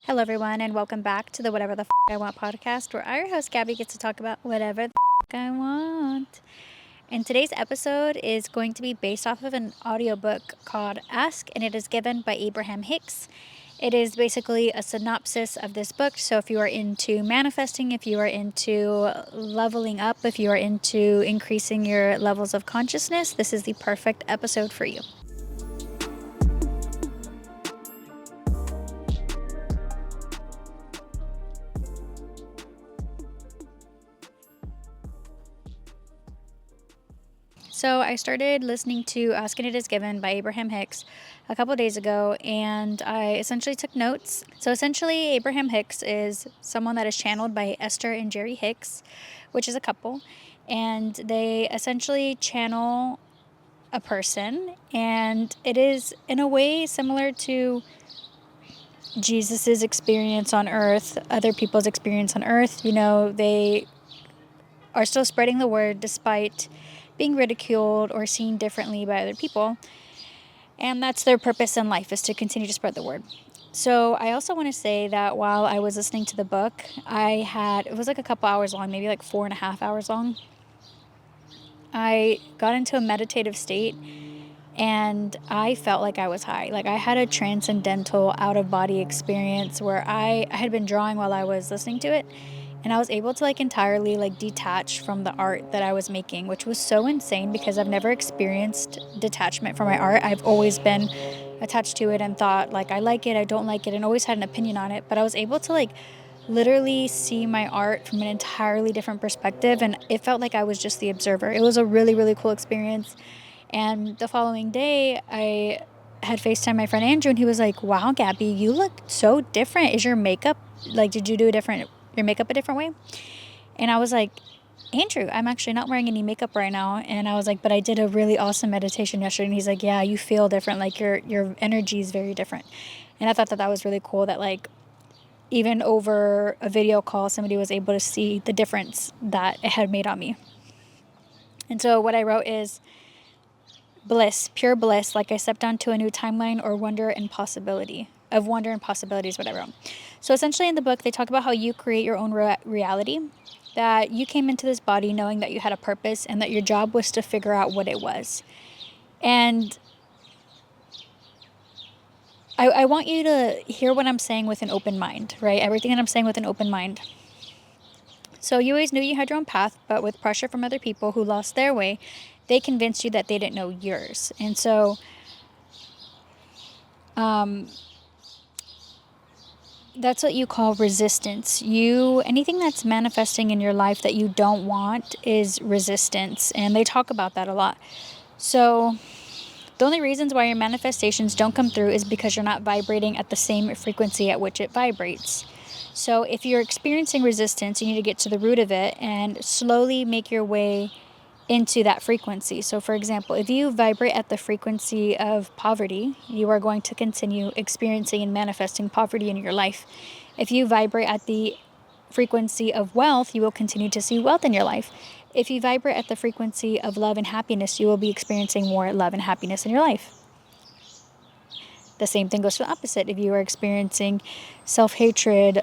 Hello, everyone, and welcome back to the Whatever the I Want podcast, where our host Gaby gets to talk about whatever the I want. And today's episode is going to be based off of an audiobook called Ask, and it is given by Abraham Hicks. It is basically a synopsis of this book. So if you are into manifesting, if you are into leveling up, if you are into increasing your levels of consciousness, this is the perfect episode for you. So I started listening to Ask and It Is Given by Abraham Hicks a couple days ago, and I essentially took notes. So essentially, Abraham Hicks is someone that is channeled by Esther and Jerry Hicks, which is a couple, and they essentially channel a person, and it is in a way similar to Jesus's experience on earth, other people's experience on earth. You know, they are still spreading the word despite being ridiculed or seen differently by other people. And that's their purpose in life, is to continue to spread the word. So I also want to say that while I was listening to the book, it was like a couple hours long, maybe like 4.5 hours long. I got into a meditative state and I felt like I was high. Like I had a transcendental out-of-body experience where I had been drawing while I was listening to it. And I was able to entirely detach from the art that I was making, which was so insane because I've never experienced detachment from my art. I've always been attached to it and thought I like it, I don't like it, and always had an opinion on it. But I was able to literally see my art from an entirely different perspective, and it felt like I was just the observer. It was a really, really cool experience. And the following day, I had FaceTime my friend Andrew, and he was like, "Wow, Gabby, you look so different. Is your makeup, did you do your makeup a different way?" And I was like, "Andrew, I'm actually not wearing any makeup right now." And I was like, "But I did a really awesome meditation yesterday." And he's like, "Yeah, you feel different. Your energy is very different." And I thought that was really cool that even over a video call, somebody was able to see the difference that it had made on me. And so what I wrote is bliss, pure bliss, like I stepped onto a new timeline or wonder and possibility. Of wonder and possibility is what I wrote. So essentially in the book, they talk about how you create your own reality, that you came into this body knowing that you had a purpose and that your job was to figure out what it was. And I want you to hear what I'm saying with an open mind, right? Everything that I'm saying with an open mind. So you always knew you had your own path, but with pressure from other people who lost their way, they convinced you that they didn't know yours. And so that's what you call resistance. Anything that's manifesting in your life that you don't want is resistance. And they talk about that a lot. So the only reasons why your manifestations don't come through is because you're not vibrating at the same frequency at which it vibrates. So if you're experiencing resistance, you need to get to the root of it and slowly make your way into that frequency. So for example, if you vibrate at the frequency of poverty, you are going to continue experiencing and manifesting poverty in your life. If you vibrate at the frequency of wealth, you will continue to see wealth in your life. If you vibrate at the frequency of love and happiness, you will be experiencing more love and happiness in your life. The same thing goes for the opposite. If you are experiencing self-hatred,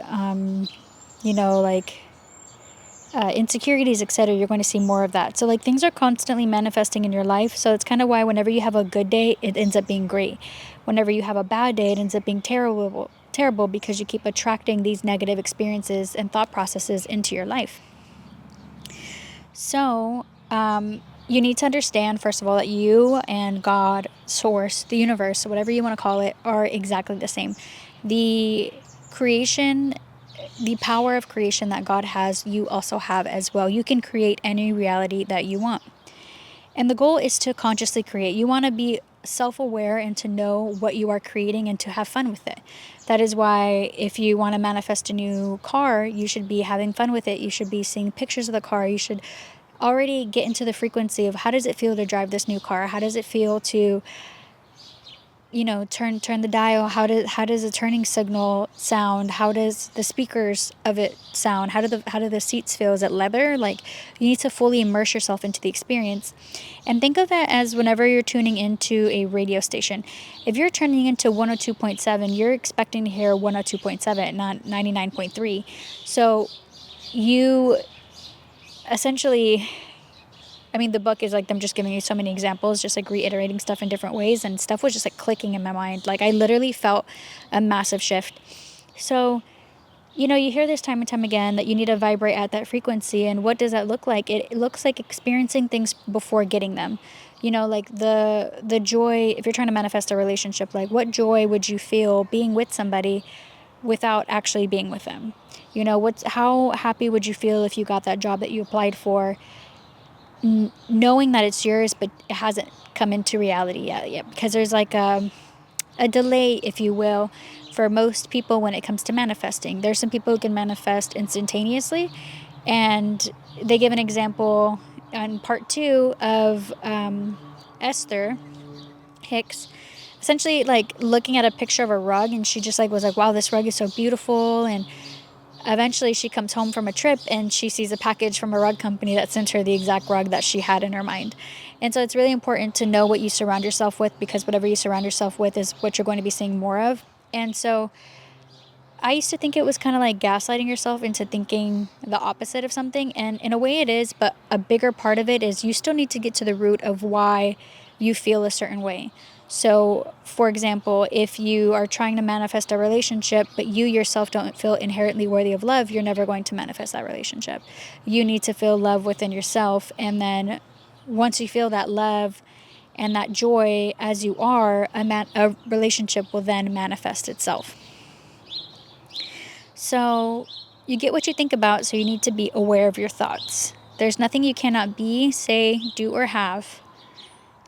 insecurities, etc., you're going to see more of that. So things are constantly manifesting in your life. So it's kind of why whenever you have a good day, it ends up being great. Whenever you have a bad day, it ends up being terrible because you keep attracting these negative experiences and thought processes into your life. So you need to understand, first of all, that you and God, source, the universe, whatever you want to call it, are exactly the same. The power of creation that God has, you also have as well. You can create any reality that you want. And the goal is to consciously create. You want to be self-aware and to know what you are creating and to have fun with it. That is why if you want to manifest a new car, you should be having fun with it. You should be seeing pictures of the car. You should already get into the frequency of how does it feel to drive this new car? How does it feel to turn the dial. How does a turning signal sound? How does the speakers of it sound? How do the seats feel? Is it leather? Like, you need to fully immerse yourself into the experience. And think of it as whenever you're tuning into a radio station. If you're turning into 102.7, you're expecting to hear 102.7, not 99.3. So you essentially, I mean, the book is like them just giving you so many examples, just like reiterating stuff in different ways, and stuff was just like clicking in my mind. Like, I literally felt a massive shift. So, you hear this time and time again that you need to vibrate at that frequency. And what does that look like? It looks like experiencing things before getting them. Like the joy, if you're trying to manifest a relationship, like, what joy would you feel being with somebody without actually being with them? How happy would you feel if you got that job that you applied for, knowing that it's yours, but it hasn't come into reality yet? Because there's like a delay, if you will, for most people when it comes to manifesting. There's some people who can manifest instantaneously, and they give an example on part 2 of Esther Hicks, essentially like looking at a picture of a rug, and she just like was like, wow, this rug is so beautiful. And eventually she comes home from a trip and she sees a package from a rug company that sent her the exact rug that she had in her mind. And so it's really important to know what you surround yourself with, because whatever you surround yourself with is what you're going to be seeing more of. And so I used to think it was kind of like gaslighting yourself into thinking the opposite of something. And in a way it is, but a bigger part of it is you still need to get to the root of why you feel a certain way. So, for example, if you are trying to manifest a relationship, but you yourself don't feel inherently worthy of love, you're never going to manifest that relationship. You need to feel love within yourself. And then once you feel that love and that joy as you are, a relationship will then manifest itself. So you get what you think about, so you need to be aware of your thoughts. There's nothing you cannot be, say, do, or have.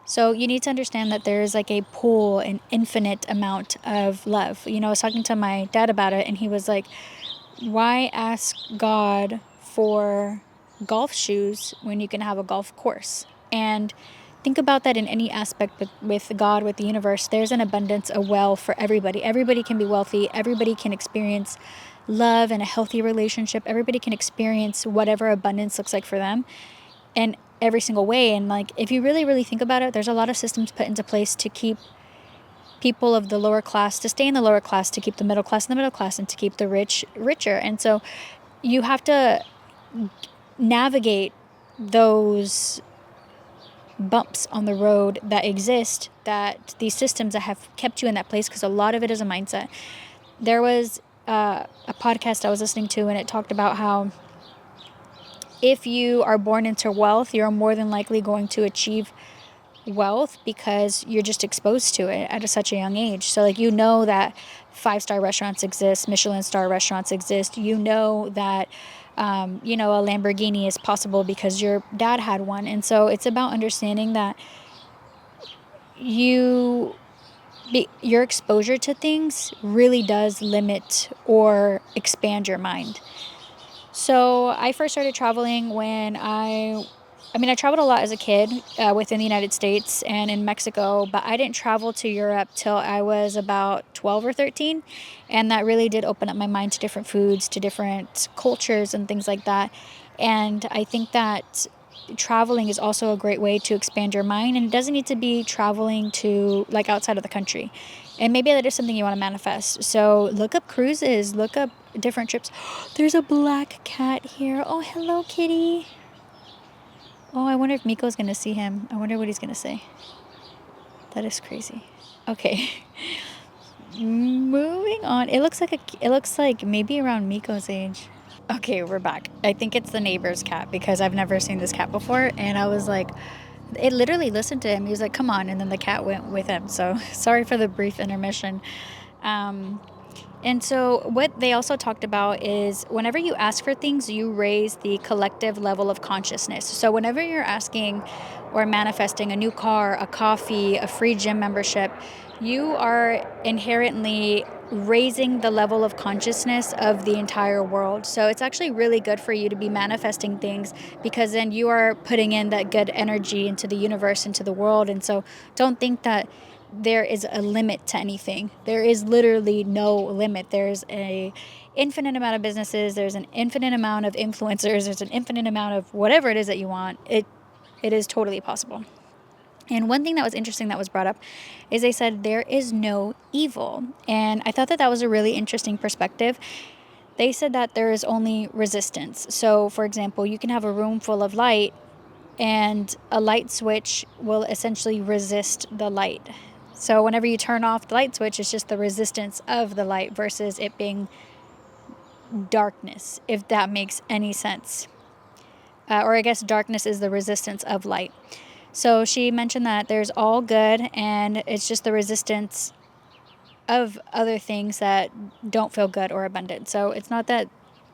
So you need to understand that there is like a pool, an infinite amount of love. I was talking to my dad about it, and he was like, why ask God for golf shoes when you can have a golf course? And think about that in any aspect with God, with the universe. There's an abundance, a well for everybody. Everybody can be wealthy. Everybody can experience love and a healthy relationship. Everybody can experience whatever abundance looks like for them in every single way. And like, if you really, really think about it, there's a lot of systems put into place to keep people of the lower class to stay in the lower class, to keep the middle class in the middle class, and to keep the rich richer. And so you have to navigate those bumps on the road that exist, that these systems that have kept you in that place, because a lot of it is a mindset. There was a podcast I was listening to, and it talked about how if you are born into wealth, you're more than likely going to achieve wealth because you're just exposed to it at such a young age. So like, that 5-star restaurants exist, Michelin star restaurants exist. That a Lamborghini is possible because your dad had one. And so it's about understanding that your exposure to things really does limit or expand your mind. So I first started traveling when I traveled a lot as a kid within the United States and in Mexico, but I didn't travel to Europe till I was about 12 or 13. And that really did open up my mind to different foods, to different cultures and things like that. And I think that traveling is also a great way to expand your mind. And it doesn't need to be traveling to like outside of the country. And maybe that is something you want to manifest. So look up cruises, look up different trips. There's a black cat here. Oh, hello, kitty. Oh, I wonder if Miko's going to see him. I wonder what he's going to say. That is crazy. Okay. Moving on. It looks like maybe around Miko's age. Okay, we're back. I think it's the neighbor's cat, because I've never seen this cat before. And I was like, it literally listened to him. He was like, come on. And then the cat went with him. So sorry for the brief intermission. And so what they also talked about is whenever you ask for things, you raise the collective level of consciousness. So whenever you're asking or manifesting a new car, a coffee, a free gym membership, you are inherently raising the level of consciousness of the entire world. So it's actually really good for you to be manifesting things, because then you are putting in that good energy into the universe, into the world. And so don't think that there is a limit to anything. There is literally no limit. There's a infinite amount of businesses. There's an infinite amount of influencers. There's an infinite amount of whatever it is that you want. It is totally possible. And one thing that was interesting that was brought up is they said there is no evil. And I thought that that was a really interesting perspective. They said that there is only resistance. So, for example, you can have a room full of light and a light switch will essentially resist the light. So whenever you turn off the light switch, it's just the resistance of the light versus it being darkness, if that makes any sense. Or I guess darkness is the resistance of light. So she mentioned that there's all good and it's just the resistance of other things that don't feel good or abundant. So it's not that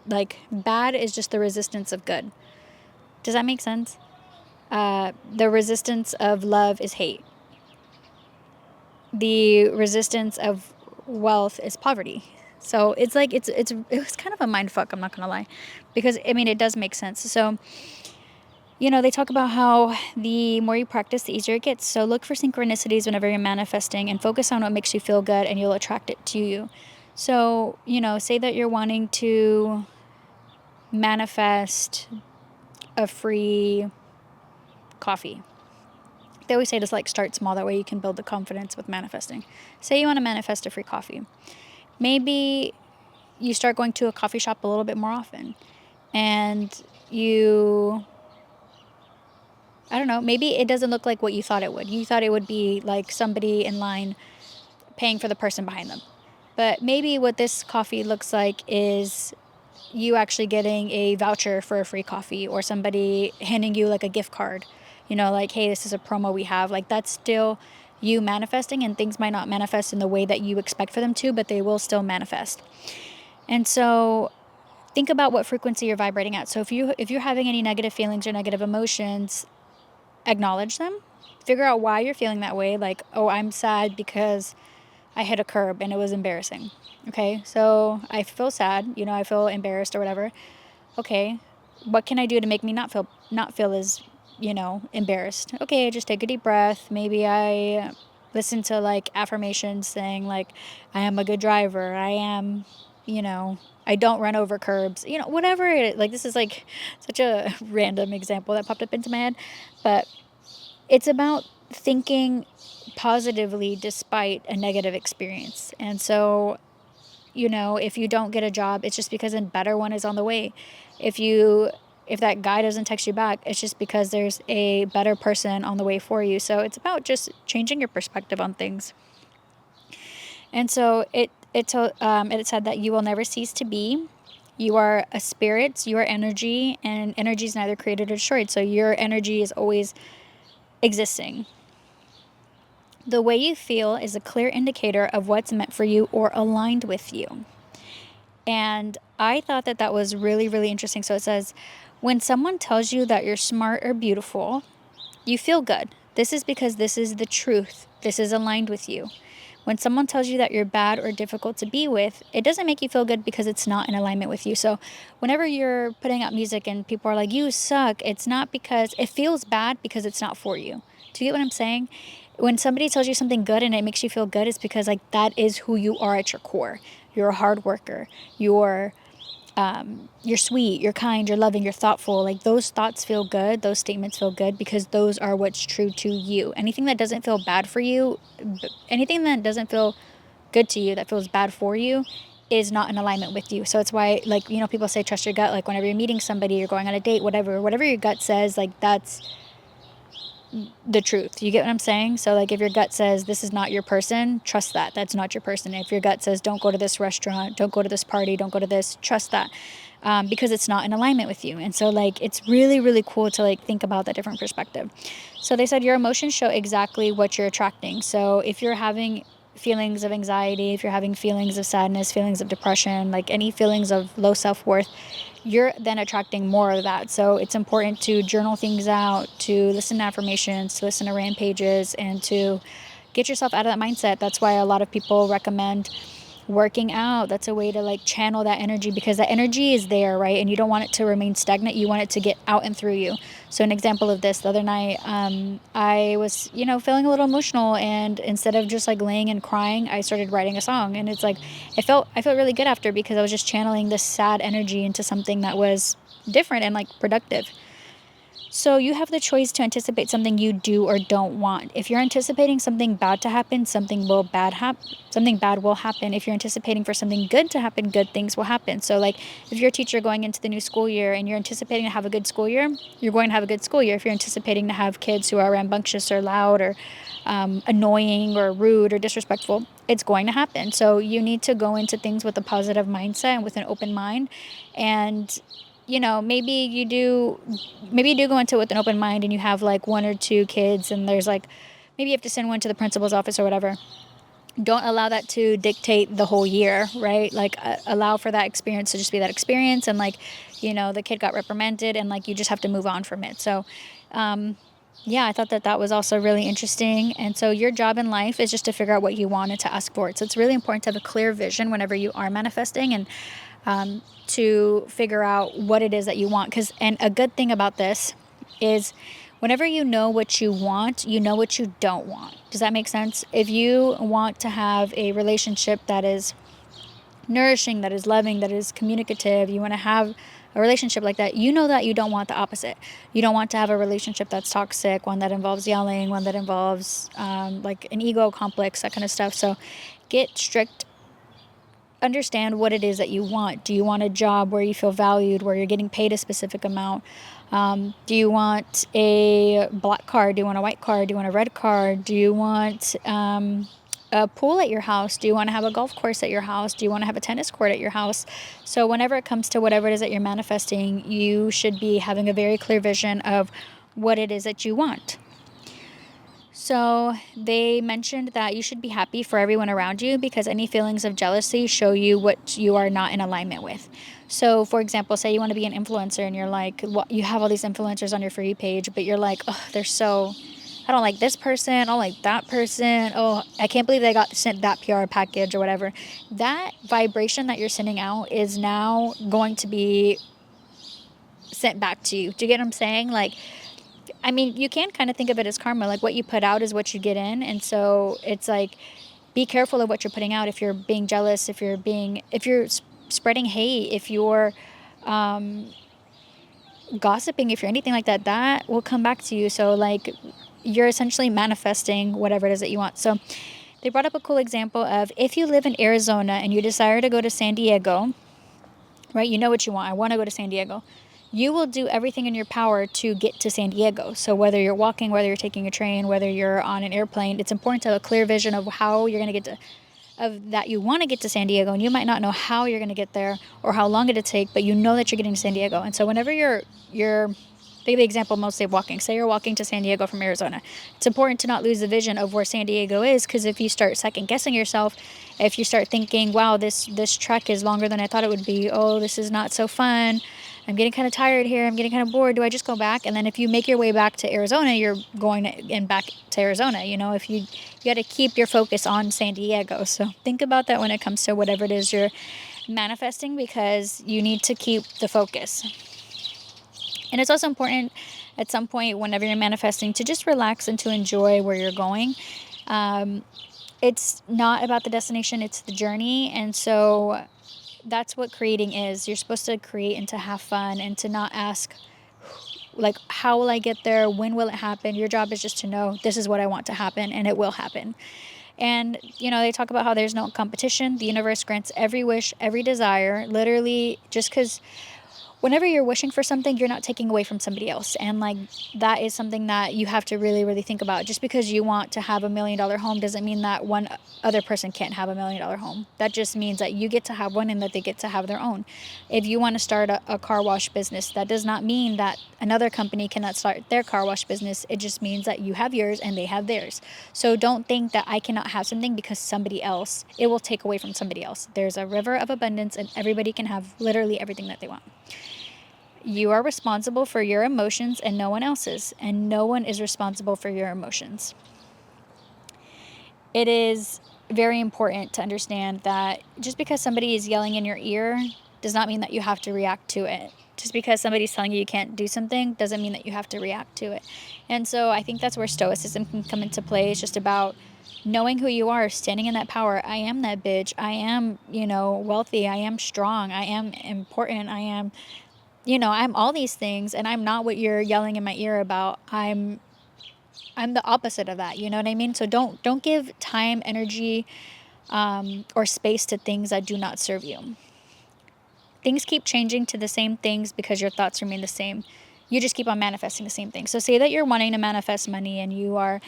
like bad is just the resistance of good. Does that make sense? The resistance of love is hate. The resistance of wealth is poverty. So it's like it was kind of a mind fuck, I'm not gonna lie, because I mean it does make sense. So they talk about how the more you practice, the easier it gets. So look for synchronicities whenever you're manifesting and focus on what makes you feel good and you'll attract it to you. So, say that you're wanting to manifest a free coffee. They always say just like start small, that way you can build the confidence with manifesting. Say you want to manifest a free coffee. Maybe you start going to a coffee shop a little bit more often and I don't know, maybe it doesn't look like what you thought it would. You thought it would be like somebody in line paying for the person behind them. But maybe what this coffee looks like is you actually getting a voucher for a free coffee or somebody handing you like a gift card. Like, hey, this is a promo we have. Like, that's still you manifesting, and things might not manifest in the way that you expect for them to, but they will still manifest. And so think about what frequency you're vibrating at. So if you're having any negative feelings or negative emotions, acknowledge them. Figure out why you're feeling that way. Like, oh, I'm sad because I hit a curb and it was embarrassing. Okay, so I feel sad. I feel embarrassed or whatever. Okay, what can I do to make me not feel as embarrassed? Okay, just take a deep breath. Maybe I listen to like affirmations saying like, I am a good driver. I am, I don't run over curbs. Whatever it is. Like, this is like such a random example that popped up into my head, but it's about thinking positively despite a negative experience. And so, if you don't get a job, it's just because a better one is on the way. If that guy doesn't text you back, it's just because there's a better person on the way for you. So it's about just changing your perspective on things. And so it said that you will never cease to be. You are a spirit, you are energy, and energy is neither created or destroyed. So your energy is always existing. The way you feel is a clear indicator of what's meant for you or aligned with you. And I thought that that was really, really interesting. So it says, when someone tells you that you're smart or beautiful, you feel good. This is because this is the truth. This is aligned with you. When someone tells you that you're bad or difficult to be with, it doesn't make you feel good because it's not in alignment with you. So whenever you're putting out music and people are like, you suck, it's not because it feels bad because it's not for you. Do you get what I'm saying? When somebody tells you something good and it makes you feel good, it's because like that is who you are at your core. You're a hard worker. You're sweet, you're kind, you're loving, you're thoughtful. Like, those thoughts feel good. Those statements feel good because those are what's true to you. Anything that doesn't feel bad for you, anything that doesn't feel good to you, that feels bad for you, is not in alignment with you. So it's why, like, people say trust your gut. Like, whenever you're meeting somebody, you're going on a date, whatever your gut says, like, that's the truth. You get what I'm saying? So like, if your gut says this is not your person, trust that that's not your person. If your gut says don't go to this restaurant, don't go to this party, don't go to this, trust that, because it's not in alignment with you. And so like, it's really, really cool to like think about that different perspective. So they said your emotions show exactly what you're attracting. So if you're having feelings of anxiety, if you're having feelings of sadness, feelings of depression, like any feelings of low self-worth, you're then attracting more of that. So it's important to journal things out, to listen to affirmations, to listen to rampages, and to get yourself out of that mindset. That's why a lot of people recommend Working out, that's a way to like channel that energy, because that energy is there, right? And you don't want it to remain stagnant. You want it to get out and through you. So an example of this, the other night, I was, feeling a little emotional, and instead of just like laying and crying, I started writing a song. And it's like, I felt really good after, because I was just channeling this sad energy into something that was different and like productive. So you have the choice to anticipate something you do or don't want. If you're anticipating something bad to happen, something bad will happen. If you're anticipating for something good to happen, good things will happen. So like if you're a teacher going into the new school year and you're anticipating to have a good school year, you're going to have a good school year. If you're anticipating to have kids who are rambunctious or loud or annoying or rude or disrespectful, it's going to happen. So you need to go into things with a positive mindset and with an open mind. And maybe you do go into it with an open mind, and you have like one or two kids, and there's like, maybe you have to send one to the principal's office or whatever. Don't allow that to dictate the whole year, right? Like allow for that experience to just be that experience. And like, the kid got reprimanded, and like, you just have to move on from it. So, yeah, I thought that was also really interesting. And so your job in life is just to figure out what you want and to ask for it. So it's really important to have a clear vision whenever you are manifesting, and to figure out what it is that you want. And a good thing about this is whenever you know what you want, you know what you don't want. Does that make sense? If you want to have a relationship that is nourishing, that is loving, that is communicative, you want to have a relationship like that, you know that you don't want the opposite. You don't want to have a relationship that's toxic, one that involves yelling, one that involves like an ego complex, that kind of stuff. So get strict. Understand what it is that you want. Do you want a job where you feel valued, where you're getting paid a specific amount? Do you want a black car? Do you want a white car? Do you want a red car? Do you want a pool at your house? Do you want to have a golf course at your house? Do you want to have a tennis court at your house? So whenever it comes to whatever it is that you're manifesting, you should be having a very clear vision of what it is that you want. So they mentioned that you should be happy for everyone around you, because any feelings of jealousy show you what you are not in alignment with. So for example, say you want to be an influencer, and you're like, you have all these influencers on your free page, but you're like, oh, I don't like this person, I don't like that person, oh, I can't believe they got sent that PR package or whatever. That vibration that you're sending out is now going to be sent back to you. Do you get what I'm saying? Like, I mean, you can kind of think of it as karma. Like, what you put out is what you get in. And so it's like, be careful of what you're putting out. If you're being jealous, if you're spreading hate, if you're gossiping, if you're anything like that, that will come back to you. So like, you're essentially manifesting whatever it is that you want. So they brought up a cool example of, if you live in Arizona and you desire to go to San Diego, right? You know what you want. I want to go to San Diego. You will do everything in your power to get to San Diego. So whether you're walking, whether you're taking a train, whether you're on an airplane, it's important to have a clear vision of how you're going to get that you want to get to San Diego. And you might not know how you're going to get there or how long it'll take, but you know that you're getting to San Diego. And so whenever take the example mostly of walking. Say you're walking to San Diego from Arizona. It's important to not lose the vision of where San Diego is, because if you start second guessing yourself, if you start thinking, wow, this trek is longer than I thought it would be. Oh, this is not so fun. I'm getting kind of tired here. I'm getting kind of bored. Do I just go back? And then if you make your way back to Arizona, you're going back to Arizona. If you got to keep your focus on San Diego. So think about that when it comes to whatever it is you're manifesting, because you need to keep the focus. And it's also important at some point whenever you're manifesting to just relax and to enjoy where you're going. It's not about the destination, it's the journey. And so that's what creating is. You're supposed to create and to have fun, and to not ask, like, how will I get there? When will it happen? Your job is just to know, this is what I want to happen, and it will happen. And, they talk about how there's no competition. The universe grants every wish, every desire, literally, just because whenever you're wishing for something, you're not taking away from somebody else. And like, that is something that you have to really, really think about. Just because you want to have $1 million home doesn't mean that one other person can't have $1 million home. That just means that you get to have one and that they get to have their own. If you want to start a car wash business, that does not mean that another company cannot start their car wash business. It just means that you have yours and they have theirs. So don't think that I cannot have something because somebody else, it will take away from somebody else. There's a river of abundance, and everybody can have literally everything that they want. You are responsible for your emotions and no one else's, and no one is responsible for your emotions. It is very important to understand that just because somebody is yelling in your ear does not mean that you have to react to it. Just because somebody's telling you can't do something doesn't mean that you have to react to it. And so I think that's where stoicism can come into play. It's just about knowing who you are, standing in that power. I am that bitch. I am, wealthy. I am strong. I am important. I am, I'm all these things, and I'm not what you're yelling in my ear about. I'm the opposite of that. You know what I mean? So don't give time, energy, or space to things that do not serve you. Things keep changing to the same things because your thoughts remain the same. You just keep on manifesting the same thing. So say that you're wanting to manifest money and you are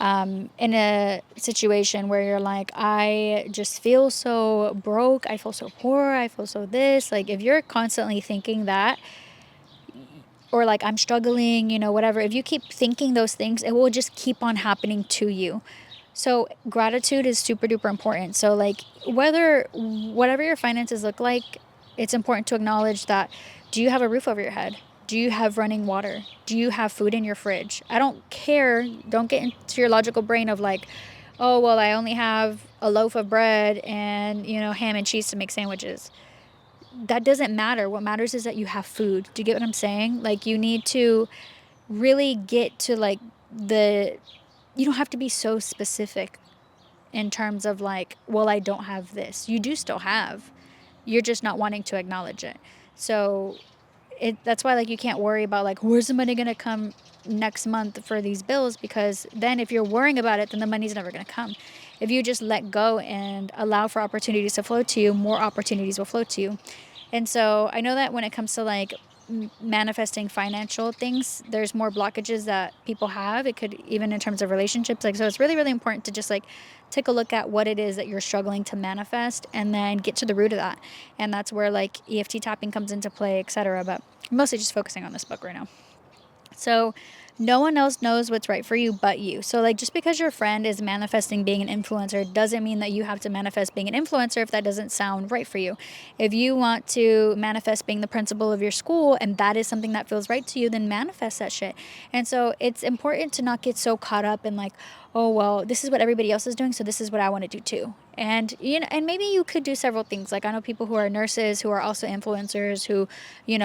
in a situation where you're like, I just feel so broke. I feel so poor. I feel so this. Like, if you're constantly thinking that, or like, I'm struggling, whatever, if you keep thinking those things, it will just keep on happening to you. So gratitude is super duper important. So like, whatever your finances look like, it's important to acknowledge that. Do you have a roof over your head? Do you have running water? Do you have food in your fridge? I don't care. Don't get into your logical brain of like, oh, well, I only have a loaf of bread and, ham and cheese to make sandwiches. That doesn't matter. What matters is that you have food. Do you get what I'm saying? Like, you need to really get to like you don't have to be so specific in terms of like, well, I don't have this. You do still have. You're just not wanting to acknowledge it. So that's why like you can't worry about like, where's the money going to come next month for these bills, because then if you're worrying about it, then the money's never going to come. If you just let go and allow for opportunities to flow to you, more opportunities will flow to you. And so I know that when it comes to like manifesting financial things, there's more blockages that people have. It could even in terms of relationships. Like, so it's really, really important to just like take a look at what it is that you're struggling to manifest and then get to the root of that. And that's where like EFT tapping comes into play, etc. But I'm mostly just focusing on this book right now. So no one else knows what's right for you but you. So like, just because your friend is manifesting being an influencer doesn't mean that you have to manifest being an influencer if that doesn't sound right for you. If you want to manifest being the principal of your school and that is something that feels right to you, then manifest that shit. And so it's important to not get so caught up in like, oh, well, this is what everybody else is doing, so this is what I want to do too. And and maybe you could do several things. Like, I know people who are nurses who are also influencers who,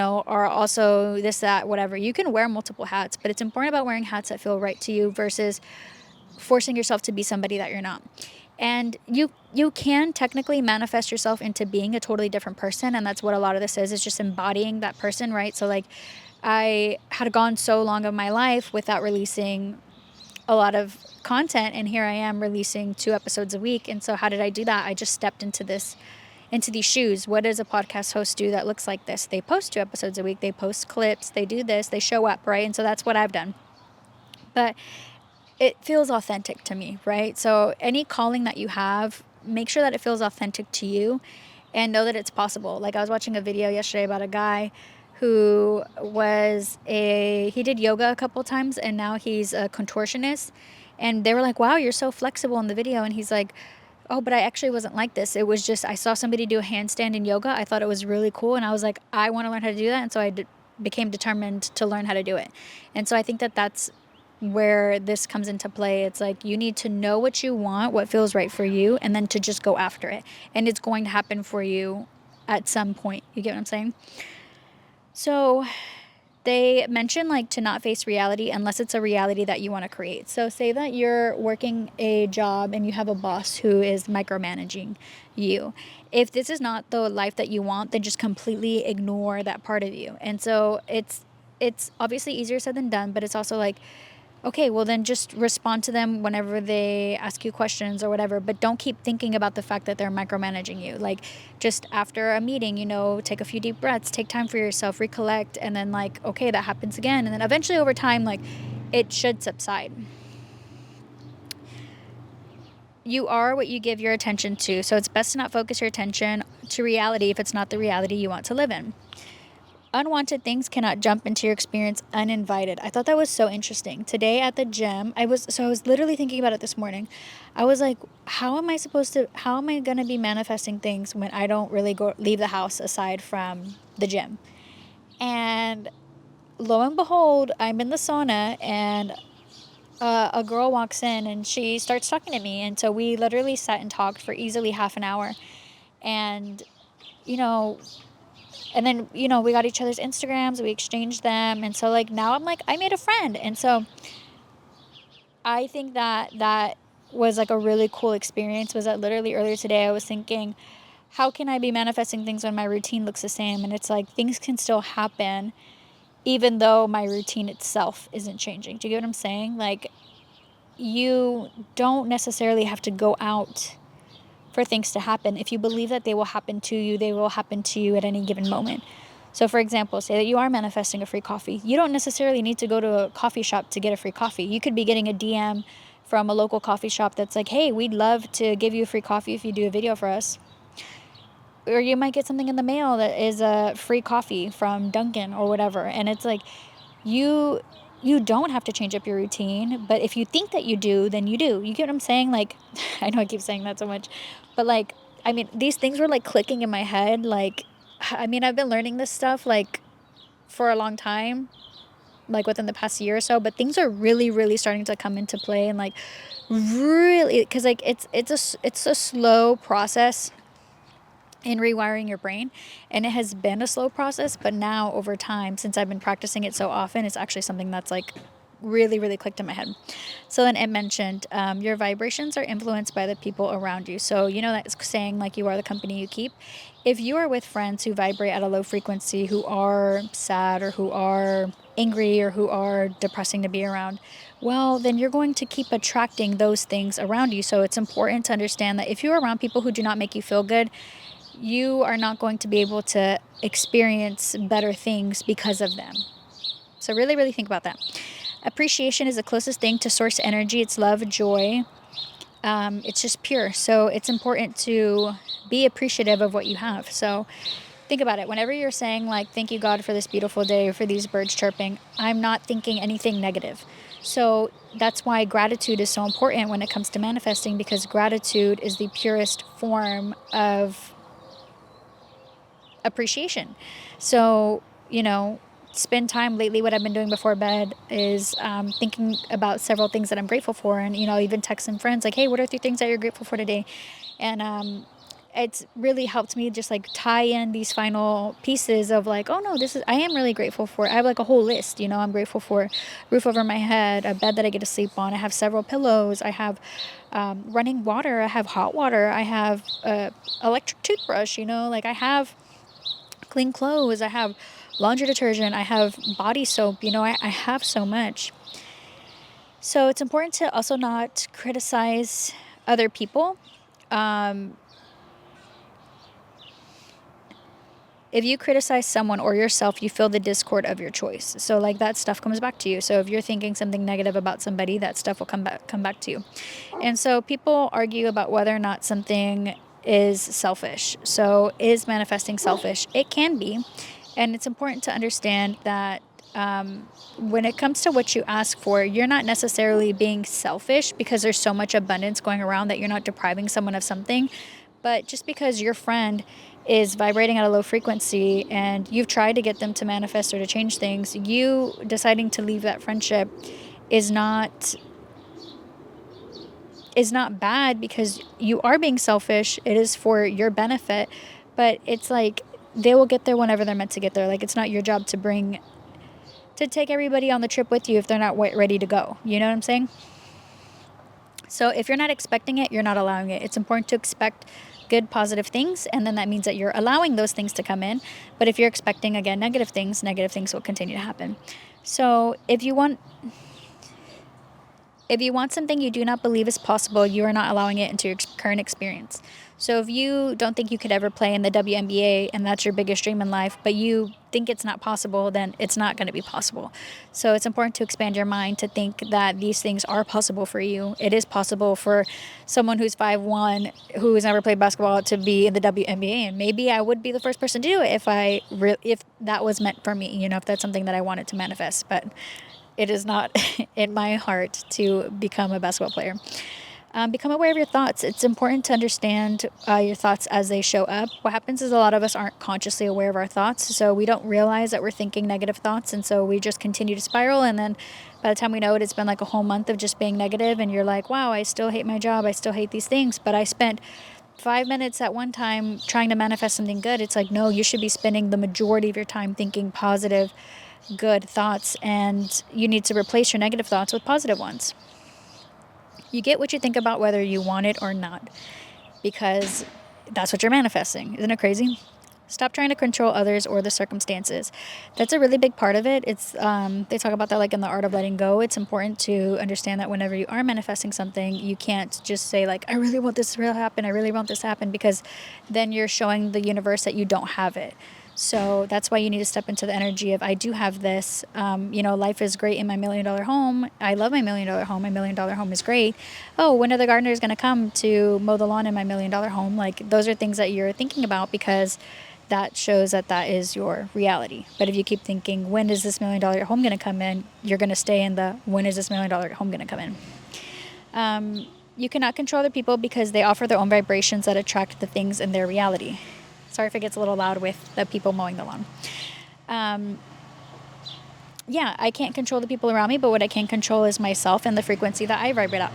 are also this, that, whatever. You can wear multiple hats, but it's important about wearing hats that feel right to you versus forcing yourself to be somebody that you're not. And you can technically manifest yourself into being a totally different person, and that's what a lot of this is just embodying that person, right? So like, I had gone so long of my life without releasing a lot of content, and here I am releasing 2 episodes a week. And so how did I do that? I just stepped into these shoes. What does a podcast host do that looks like this? They post 2 episodes a week, they post clips, they do this, they show up, right? And so that's what I've done. But it feels authentic to me, right? So any calling that you have, make sure that it feels authentic to you and know that it's possible. Like, I was watching a video yesterday about a guy who he did yoga a couple times and now he's a contortionist. And they were like, wow, you're so flexible in the video. And he's like, oh, but I actually wasn't like this. It was just, I saw somebody do a handstand in yoga. I thought it was really cool. And I was like, I want to learn how to do that. And so I became determined to learn how to do it. And so I think that that's where this comes into play. It's like, you need to know what you want, what feels right for you, and then to just go after it. And it's going to happen for you at some point. You get what I'm saying? So they mention like to not face reality unless it's a reality that you want to create. So say that you're working a job and you have a boss who is micromanaging you. If this is not the life that you want, then just completely ignore that part of you. And so it's obviously easier said than done, but it's also like, okay, well then just respond to them whenever they ask you questions or whatever, but don't keep thinking about the fact that they're micromanaging you. Like, just after a meeting, take a few deep breaths, take time for yourself, recollect, and then like, okay, that happens again. And then eventually over time, like, it should subside. You are what you give your attention to. So it's best to not focus your attention to reality if it's not the reality you want to live in. Unwanted things cannot jump into your experience uninvited. I thought that was so interesting. Today at the gym, I was literally thinking about it this morning. I was like, how am I going to be manifesting things when I don't really leave the house aside from the gym? And lo and behold, I'm in the sauna and a girl walks in and she starts talking to me. And so we literally sat and talked for easily half an hour. And, you know, and then, we got each other's Instagrams, we exchanged them. And so, like, now I'm like, I made a friend. And so I think that was like a really cool experience. Was that literally earlier today I was thinking, how can I be manifesting things when my routine looks the same? And it's like things can still happen even though my routine itself isn't changing. Do you get what I'm saying? Like, you don't necessarily have to go out for things to happen. If you believe that they will happen to you, they will happen to you at any given moment. So, for example, say that you are manifesting a free coffee. You don't necessarily need to go to a coffee shop to get a free coffee. You could be getting a DM from a local coffee shop that's like, hey, we'd love to give you a free coffee if you do a video for us. Or you might get something in the mail that is a free coffee from Dunkin' or whatever. And it's like, you don't have to change up your routine, but if you think that you do, then you do. You get what I'm saying? Like, I know I keep saying that so much, but like, I mean, these things were like clicking in my head. Like, I mean, I've been learning this stuff like for a long time, like within the past year or so, but things are really, really starting to come into play. And like, really, because like it's a slow process in rewiring your brain, and it has been a slow process, but now over time, since I've been practicing it so often, it's actually something that's like really, really clicked in my head. So then it mentioned your vibrations are influenced by the people around you. So that saying, like, you are the company you keep. If you are with friends who vibrate at a low frequency, who are sad or who are angry or who are depressing to be around, well, then you're going to keep attracting those things around you. So it's important to understand that if you're around people who do not make you feel good, you are not going to be able to experience better things because of them. So really, really think about that. Appreciation is the closest thing to source energy. It's love, joy. It's just pure. So it's important to be appreciative of what you have. So think about it. Whenever you're saying, like, thank you, God, for this beautiful day, or for these birds chirping, I'm not thinking anything negative. So that's why gratitude is so important when it comes to manifesting, because gratitude is the purest form of appreciation. So, spend time lately. What I've been doing before bed is thinking about several things that I'm grateful for. And, even text some friends like, hey, what are 3 things that you're grateful for today? And it's really helped me just like tie in these final pieces of like, oh no, I am really grateful for. I have like a whole list. I'm grateful for a roof over my head, a bed that I get to sleep on. I have several pillows. I have running water. I have hot water. I have electric toothbrush. Like, I have clean clothes, I have laundry detergent, I have body soap, I have so much. So it's important to also not criticize other people. If you criticize someone or yourself, you feel the discord of your choice. So like that stuff comes back to you. So if you're thinking something negative about somebody, that stuff will come back to you. And so people argue about whether or not something is selfish. So is manifesting selfish? It can be. And it's important to understand that when it comes to what you ask for, you're not necessarily being selfish because there's so much abundance going around that you're not depriving someone of something. But just because your friend is vibrating at a low frequency and you've tried to get them to manifest or to change things, you deciding to leave that friendship is not bad, because you are being selfish. It is for your benefit, but it's like they will get there whenever they're meant to get there. Like, it's not your job to take everybody on the trip with you if they're not ready to go. You know what I'm saying? So if you're not expecting it, you're not allowing it. It's important to expect good, positive things, and then that means that you're allowing those things to come in. But if you're expecting, again, negative things will continue to happen. So if you want something you do not believe is possible, you are not allowing it into your current experience. So if you don't think you could ever play in the WNBA and that's your biggest dream in life, but you think it's not possible, then it's not going to be possible. So it's important to expand your mind to think that these things are possible for you. It is possible for someone who's 5'1", who's never played basketball, to be in the WNBA. And maybe I would be the first person to do it if that was meant for me, if that's something that I wanted to manifest. But it is not in my heart to become a basketball player. Become aware of your thoughts. It's important to understand your thoughts as they show up. What happens is a lot of us aren't consciously aware of our thoughts, so we don't realize that we're thinking negative thoughts, and so we just continue to spiral, and then by the time we know it, it's been like a whole month of just being negative, and you're like, wow, I still hate my job, I still hate these things, but I spent 5 minutes at one time trying to manifest something good. It's like, no, you should be spending the majority of your time thinking positive, good thoughts, and you need to replace your negative thoughts with positive ones. You get what you think about whether you want it or not, because that's what you're manifesting. Isn't it crazy? Stop trying to control others or the circumstances. That's a really big part of it. It's they talk about that like in the art of letting go. It's important to understand that whenever you are manifesting something, you can't just say like, I really want this to happen. I really want this to happen, because then you're showing the universe that you don't have it. So that's why you need to step into the energy of, I do have this. Life is great in my $1 million home. I love my $1 million home. My $1 million home is great. Oh, when are the gardeners going to come to mow the lawn in my $1 million home? Like, those are things that you're thinking about, because that shows that that is your reality. But if you keep thinking, when is this $1 million home going to come in? You're going to stay in the, when is this $1 million home going to come in? You cannot control other people because they offer their own vibrations that attract the things in their reality. Sorry if it gets a little loud with the people mowing the lawn. I can't control the people around me, but what I can control is myself and the frequency that I vibrate up.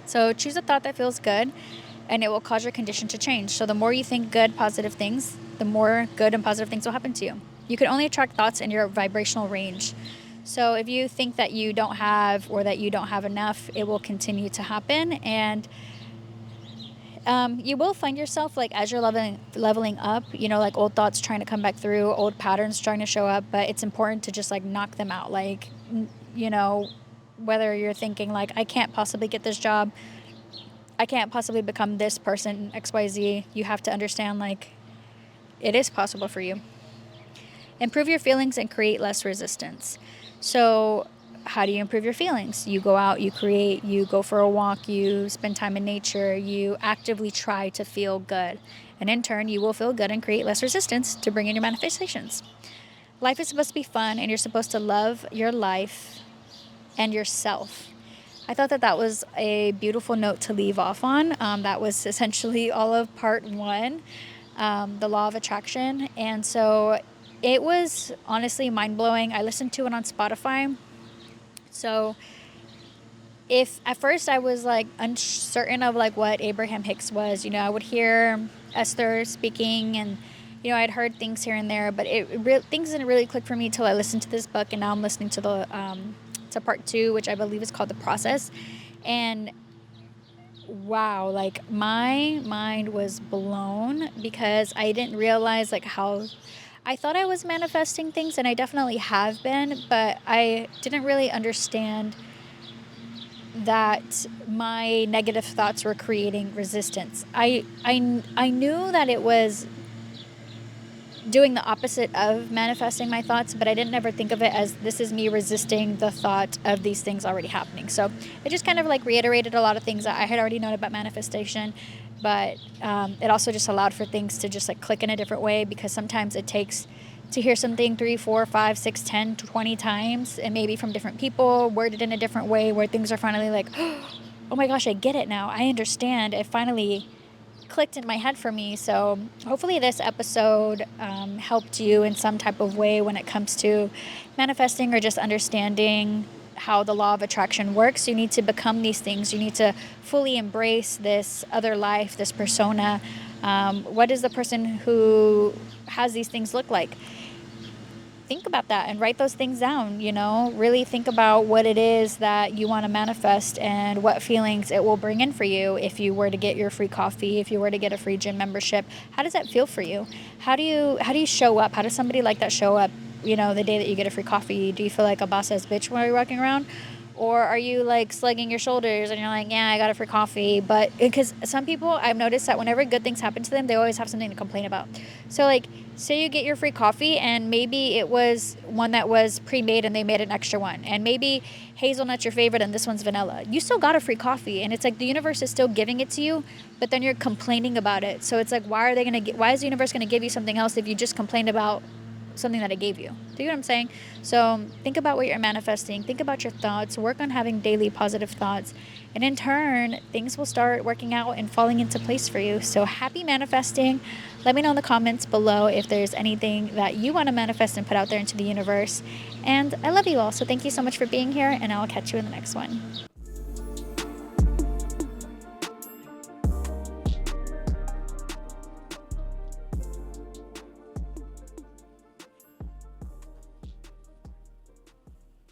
So choose a thought that feels good, and it will cause your condition to change. So the more you think good, positive things, the more good and positive things will happen to you. You can only attract thoughts in your vibrational range. So if you think that you don't have, or that you don't have enough, it will continue to happen. And you will find yourself, like, as you're leveling up, like old thoughts trying to come back through, old patterns trying to show up, but it's important to just like knock them out. Like, whether you're thinking like, I can't possibly get this job, I can't possibly become this person, XYZ, you have to understand like, it is possible for you. Improve your feelings and create less resistance. So how do you improve your feelings? You go out, you create, you go for a walk, you spend time in nature, you actively try to feel good. And in turn, you will feel good and create less resistance to bring in your manifestations. Life is supposed to be fun, and you're supposed to love your life and yourself. I thought that was a beautiful note to leave off on. That was essentially all of part 1, the law of attraction. And so it was honestly mind-blowing. I listened to it on Spotify. So if at first I was like uncertain of like what Abraham Hicks was, I would hear Esther speaking, and I'd heard things here and there, but things didn't really click for me till I listened to this book, and now I'm listening to the to part 2, which I believe is called The Process. And wow, like my mind was blown, because I didn't realize like how I thought I was manifesting things, and I definitely have been, but I didn't really understand that my negative thoughts were creating resistance. I knew that it was doing the opposite of manifesting my thoughts, but I didn't ever think of it as, this is me resisting the thought of these things already happening. So it just kind of like reiterated a lot of things that I had already known about manifestation, but it also just allowed for things to just like click in a different way, because sometimes it takes to hear something 3, 4, 5, 6, 10, 20 times, and maybe from different people, worded in a different way, where things are finally like, oh my gosh, I get it now. I understand. It finally clicked in my head for me. So hopefully this episode helped you in some type of way when it comes to manifesting, or just understanding how the law of attraction works. You need to become these things. You need to fully embrace this other life, this persona. What does the person who has these things look like? Think about that and write those things down. Really think about what it is that you want to manifest, and what feelings it will bring in for you. If you were to get your free coffee, if you were to get a free gym membership, how does that feel for you? How do you show up? How does somebody like that show up, the day that you get a free coffee? Do you feel like a boss-ass bitch while you're walking around? Or are you like slugging your shoulders and you're like, yeah, I got it for coffee? But because some people, I've noticed that whenever good things happen to them, they always have something to complain about. So like, say you get your free coffee, and maybe it was one that was pre-made and they made an extra one. And maybe hazelnut's your favorite and this one's vanilla. You still got a free coffee, and it's like the universe is still giving it to you, but then you're complaining about it. So it's like, why is the universe going to give you something else if you just complained about something that I gave you. Do you know what I'm saying? So think about what you're manifesting. Think about your thoughts. Work on having daily positive thoughts. And in turn, things will start working out and falling into place for you. So happy manifesting. Let me know in the comments below if there's anything that you want to manifest and put out there into the universe. And I love you all. So thank you so much for being here, and I'll catch you in the next one.